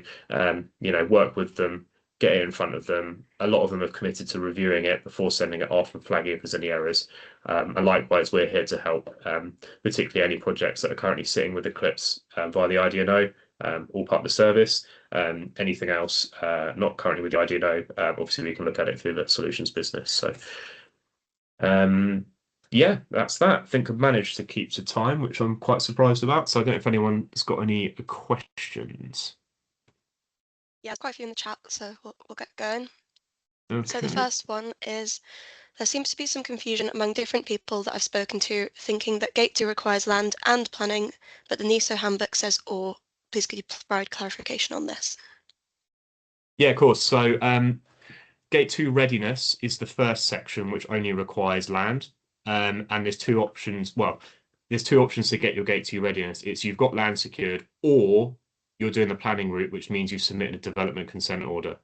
work with them. Get it in front of them. A lot of them have committed to reviewing it before sending it off and flagging if there's any errors. And likewise, we're here to help, particularly any projects that are currently sitting with Eclipse via the IDNO, all part of the service. Anything else not currently with the IDNO, obviously we can look at it through the solutions business. So yeah, that's that. I think I've managed to keep to time, which I'm quite surprised about. So I don't know if anyone's got any questions. Yeah, quite a few in the chat, so we'll get going. Okay. So the first one is, there seems to be some confusion among different people that I've spoken to, thinking that Gate 2 requires land and planning, but the NESO handbook says or. Please could you provide clarification on this? Yeah, of course. So Gate 2 readiness is the first section, which only requires land. And there's two options. Well, there's two options to get your Gate 2 readiness. It's you've got land secured, or you're doing the planning route, which means you've submitted a development consent order.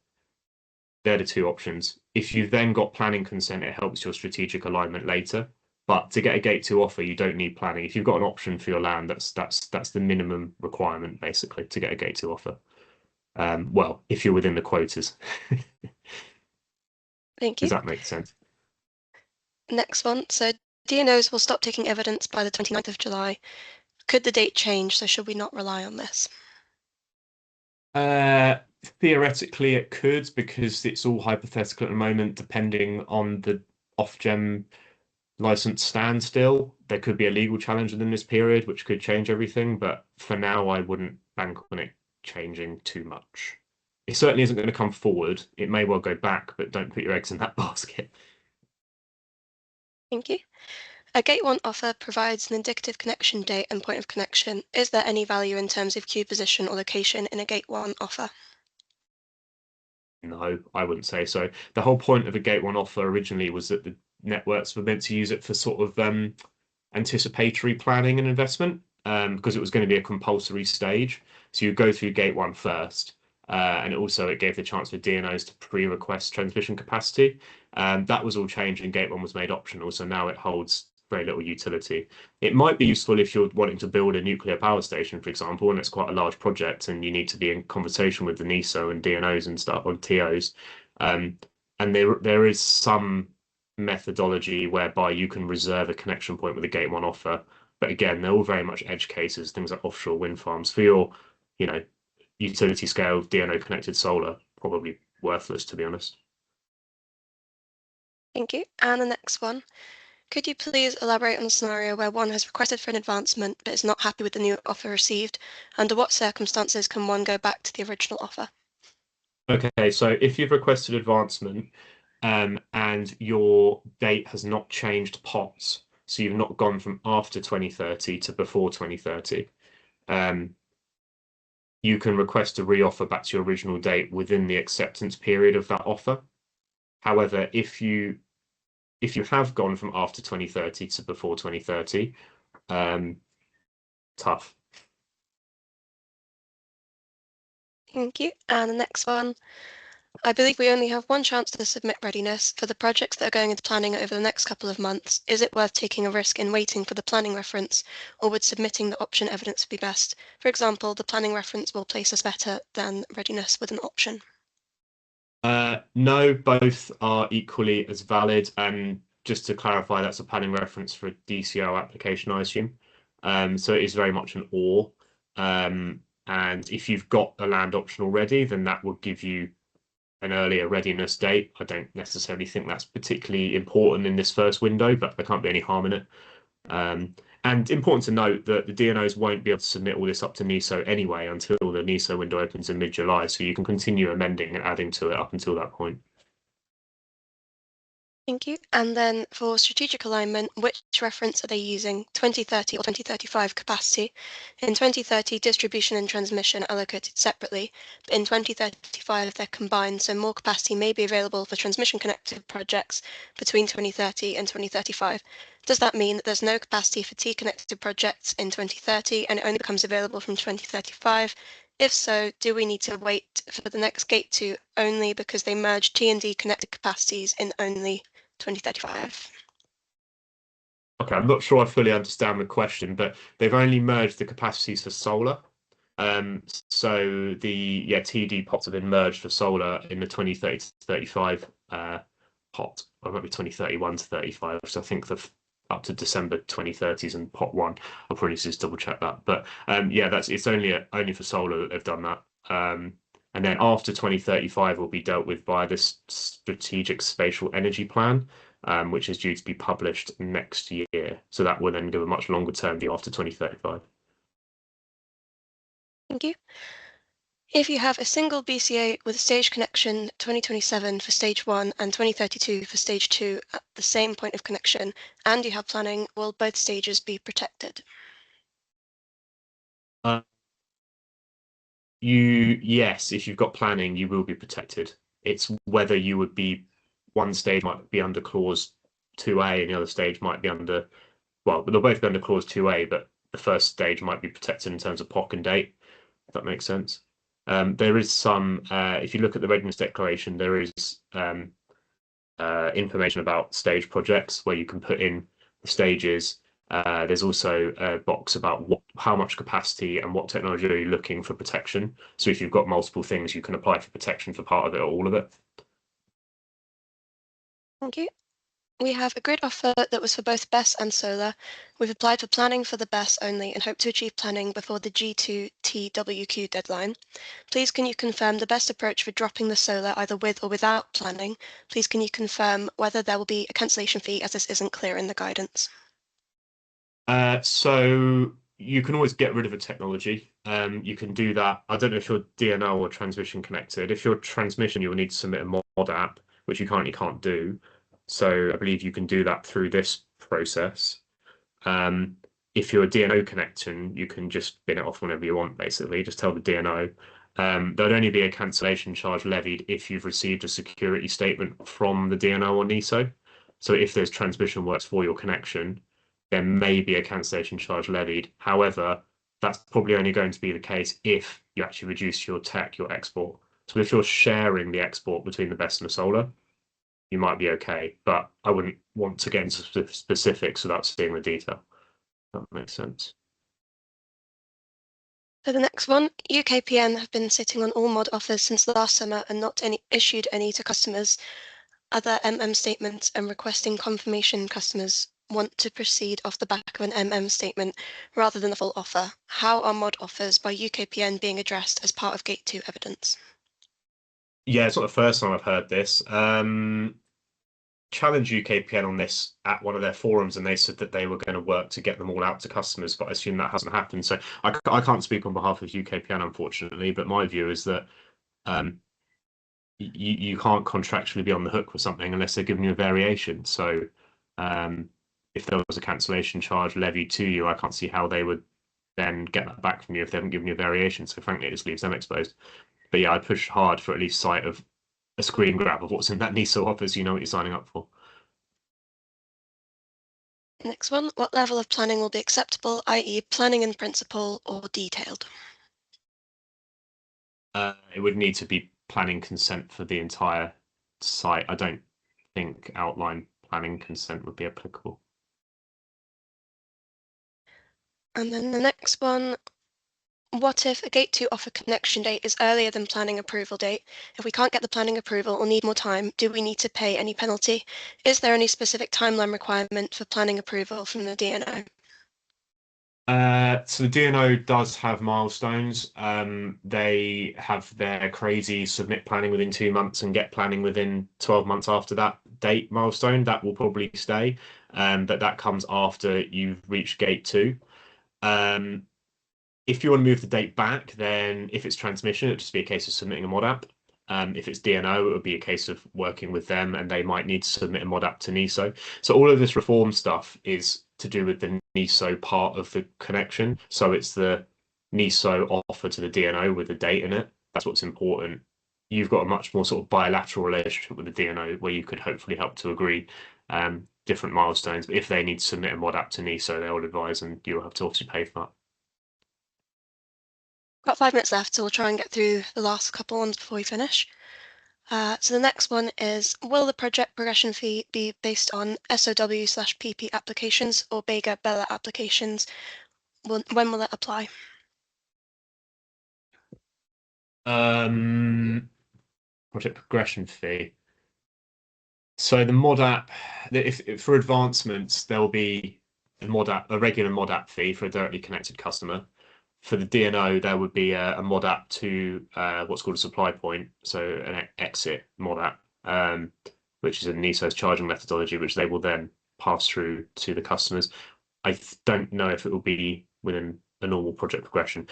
They're the two options. If you've then got planning consent, it helps your strategic alignment later. But to get a Gate 2 offer, you don't need planning. If you've got an option for your land, that's the minimum requirement, basically, to get a Gate 2 offer. Well, if you're within the quotas. Thank you. Does that make sense? Next one. So DNOs will stop taking evidence by the 29th of July. Could the date change? So should we not rely on this? Theoretically, it could, because it's all hypothetical at the moment, depending on the Ofgem license standstill. There could be a legal challenge within this period, which could change everything. But for now, I wouldn't bank on it changing too much. It certainly isn't going to come forward. It may well go back, but don't put your eggs in that basket. Thank you. A Gate 1 offer provides an indicative connection date and point of connection. Is there any value in terms of queue position or location in a Gate 1 offer? No, I wouldn't say so. The whole point of a Gate 1 offer originally was that the networks were meant to use it for sort of anticipatory planning and investment, because it was going to be a compulsory stage. So you go through gate 1 first. And it gave the chance for DNOs to pre-request transmission capacity. That was all changed and gate 1 was made optional. So now it holds very little utility. It might be useful if you're wanting to build a nuclear power station, for example, and it's quite a large project and you need to be in conversation with the NESO and DNOs and stuff, or TOs. And there is some methodology whereby you can reserve a connection point with a gate 1 offer. But again, they're all very much edge cases, things like offshore wind farms. For your, utility scale DNO connected solar, probably worthless, to be honest. Thank you. And the next one. Could you please elaborate on a scenario where one has requested for an advancement but is not happy with the new offer received? Under what circumstances can one go back to the original offer? Okay, so if you've requested advancement and your date has not changed pots, so you've not gone from after 2030 to before 2030, you can request a re-offer back to your original date within the acceptance period of that offer. However, if you have gone from after 2030 to before 2030, tough. Thank you. And the next one. I believe we only have one chance to submit readiness for the projects that are going into planning over the next couple of months. Is it worth taking a risk in waiting for the planning reference, or would submitting the option evidence be best? For example, the planning reference will place us better than readiness with an option. No, both are equally as valid. And just to clarify, that's a planning reference for a DCO application, I assume. So it is very much an or. And if you've got a land option already, then that will give you an earlier readiness date. I don't necessarily think that's particularly important in this first window, but there can't be any harm in it. And important to note that the DNOs won't be able to submit all this up to NESO anyway until the NESO window opens in mid-July, so you can continue amending and adding to it up until that point. Thank you. And then for strategic alignment, which reference are they using, 2030 or 2035 capacity? In 2030, distribution and transmission are allocated separately, but in 2035, they're combined, so more capacity may be available for transmission connected projects between 2030 and 2035. Does that mean that there's no capacity for T-connected projects in 2030 and it only becomes available from 2035? If so, do we need to wait for the next gate 2 only because they merge T and D connected capacities in only 2035? Okay, I'm not sure I fully understand the question, but they've only merged the capacities for solar. So the TD pots have been merged for solar in the 2030 to 35 pot, or maybe 2031 to 35. So I think the up to December 2030s and pot 1. I'll probably just double check that. But it's only for solar that they've done that. And then after 2035 will be dealt with by this strategic spatial energy plan, which is due to be published next year. So that will then give a much longer term view after 2035. Thank you. If you have a single BCA with a stage connection 2027 for stage 1 and 2032 for stage 2 at the same point of connection, and you have planning, will both stages be protected? Yes, if you've got planning, you will be protected. It's whether you would be, one stage might be under clause 2A and the other stage might be under, well, they'll both be under clause 2A, but the first stage might be protected in terms of POC and date, if that makes sense. There is some, if you look at the Readiness Declaration, there is information about stage projects where you can put in the stages. There's also a box about how much capacity and what technology are you looking for protection. So if you've got multiple things, you can apply for protection for part of it or all of it. Thank you. We have a grid offer that was for both BESS and solar. We've applied for planning for the BESS only and hope to achieve planning before the G2 TWQ deadline. Please can you confirm the best approach for dropping the solar either with or without planning? Please can you confirm whether there will be a cancellation fee as this isn't clear in the guidance? So you can always get rid of a technology. You can do that. I don't know if you're DNO or transmission connected. If you're transmission, you will need to submit a mod app, which you currently can't do. So I believe you can do that through this process. If you're a DNO connection, you can just bin it off whenever you want, basically. Just tell the DNO. There'd only be a cancellation charge levied if you've received a security statement from the DNO or NESO. So if there's transmission works for your connection, there may be a cancellation charge levied. However, that's probably only going to be the case if you actually reduce your export. So if you're sharing the export between the BESS and the solar, you might be okay, but I wouldn't want to get into specifics without seeing the detail. That makes sense. For the next one, UKPN have been sitting on all mod offers since last summer and not issued any to customers. Other MM statements and requesting confirmation customers want to proceed off the back of an MM statement rather than a full offer. How are mod offers by UKPN being addressed as part of Gate 2 evidence? Yeah, it's not the first time I've heard this. Challenge UKPN on this at one of their forums, and they said that they were going to work to get them all out to customers, but I assume that hasn't happened. So I can't speak on behalf of UKPN, unfortunately, but my view is that you can't contractually be on the hook for something unless they're giving you a variation. So if there was a cancellation charge levied to you, I can't see how they would then get that back from you if they haven't given you a variation. So frankly, it just leaves them exposed. But yeah, I'd push hard for at least sight of a screen grab of what's in that NISO offer so you know what you're signing up for. Next one, what level of planning will be acceptable, i.e. planning in principle or detailed? It would need to be planning consent for the entire site. I don't think outline planning consent would be applicable. And then the next one, what if a Gate 2 offer connection date is earlier than planning approval date? If we can't get the planning approval or need more time, do we need to pay any penalty? Is there any specific timeline requirement for planning approval from the DNO? So the DNO does have milestones. They have their crazy submit planning within 2 months and get planning within 12 months after that date milestone. That will probably stay, but that comes after you've reached Gate 2. If you want to move the date back, then if it's transmission, it'd just be a case of submitting a mod app. If it's DNO, it would be a case of working with them, and they might need to submit a mod app to NISO. So all of this reform stuff is to do with the NISO part of the connection. So it's the NISO offer to the DNO with the date in it. That's what's important. You've got a much more sort of bilateral relationship with the DNO where you could hopefully help to agree different milestones. But if they need to submit a mod app to NISO, they'll advise, and you'll have to obviously pay for that. Got 5 minutes left, so we'll try and get through the last couple ones before we finish. So the next one is, will the project progression fee be based on SOW/PP applications or Bega-Bella applications? When will it apply? Project progression fee. So the mod app, if for advancements, there will be a regular mod app fee for a directly connected customer. For the DNO, there would be a mod app to what's called a supply point, so an exit mod app, which is a NISO's charging methodology, which they will then pass through to the customers. I don't know if it will be within a normal project progression.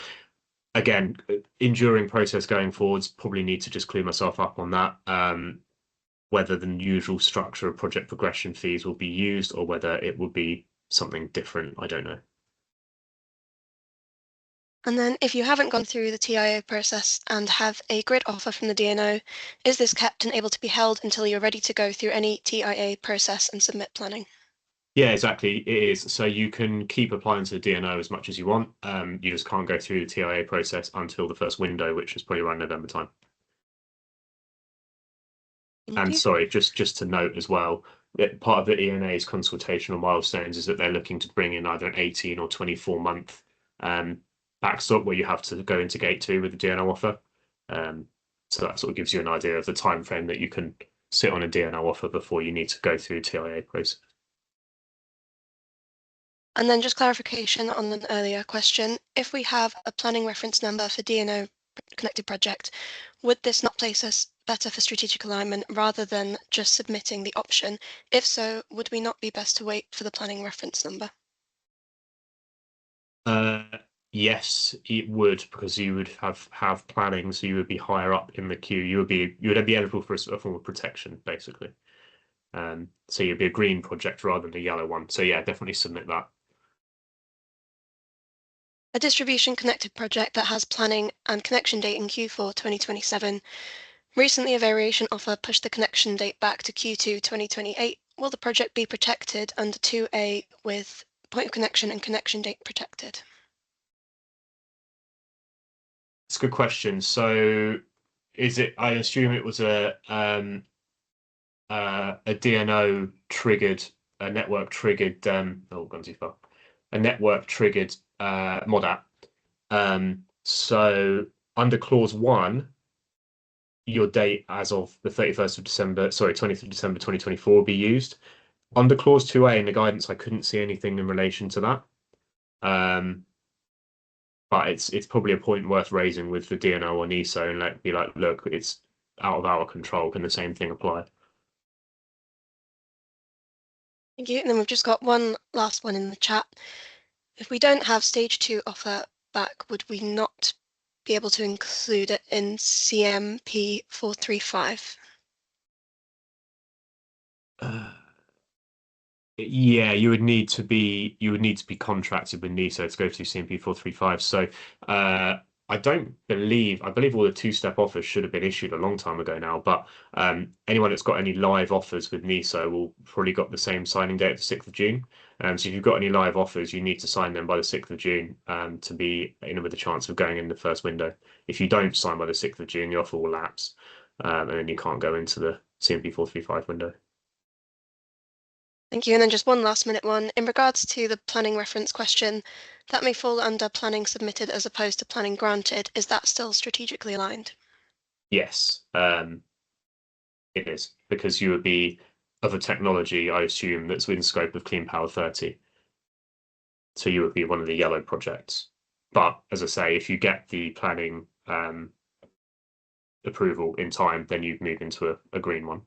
Again, enduring process going forwards, probably need to just clear myself up on that. Whether the usual structure of project progression fees will be used or whether it will be something different, I don't know. And then if you haven't gone through the TIA process and have a grid offer from the DNO, is this kept and able to be held until you're ready to go through any TIA process and submit planning? Yeah, exactly. It is. So you can keep applying to the DNO as much as you want. You just can't go through the TIA process until the first window, which is probably around November time. And sorry, just to note as well, that part of the ENA's consultational milestones is that they're looking to bring in either an 18 or 24-month backstop where you have to go into Gate 2 with the DNO offer. So that sort of gives you an idea of the time frame that you can sit on a DNO offer before you need to go through TIA process. And then just clarification on an earlier question, if we have a planning reference number for DNO connected project, would this not place us better for strategic alignment rather than just submitting the option? If so, would we not be best to wait for the planning reference number? Yes, it would, because you would have planning, so you would be higher up in the queue. You would be eligible for a form of protection, basically. So you'd be a green project rather than a yellow one. So yeah, definitely submit that. A distribution connected project that has planning and connection date in Q4 2027. Recently, a variation offer pushed the connection date back to Q2 2028. Will the project be protected under 2A with point of connection and connection date protected? It's a good question. So is it, I assume it was a DNO triggered, a network triggered, gone too far, a network triggered mod app. So under clause 1, your date as of the 31st of December, sorry, 20th of December 2024 will be used. Under clause 2A in the guidance, I couldn't see anything in relation to that. But it's probably a point worth raising with the DNO or NISO and be like, look, it's out of our control. Can the same thing apply? Thank you. And then we've just got one last one in the chat. If we don't have stage 2 offer back, would we not be able to include it in CMP 435? Yeah, you would need to be contracted with NISO to go through CMP 435. So I believe all the two-step offers should have been issued a long time ago now, but anyone that's got any live offers with NISO will probably got the same signing date of the 6th of June. So if you've got any live offers, you need to sign them by the 6th of June to be with a chance of going in the first window. If you don't sign by the 6th of June, the offer will lapse, and then you can't go into the CMP 435 window. Thank you. And then just one last minute one. In regards to the planning reference question, that may fall under planning submitted as opposed to planning granted. Is that still strategically aligned? Yes, it is, because you would be of a technology, I assume, that's within scope of Clean Power 30. So you would be one of the yellow projects. But as I say, if you get the planning approval in time, then you move into a green one.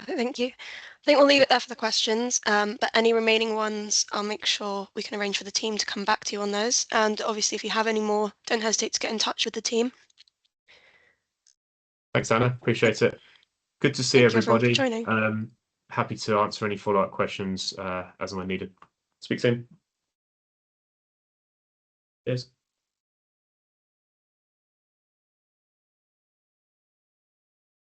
Thank you. I think we'll leave it there for the questions, but any remaining ones, I'll make sure we can arrange for the team to come back to you on those. And obviously, if you have any more, don't hesitate to get in touch with the team. Thanks, Anna. Appreciate it. Good to see Thank you everyone for everybody. joining. Happy to answer any follow-up questions as and when needed. Speak soon. Cheers.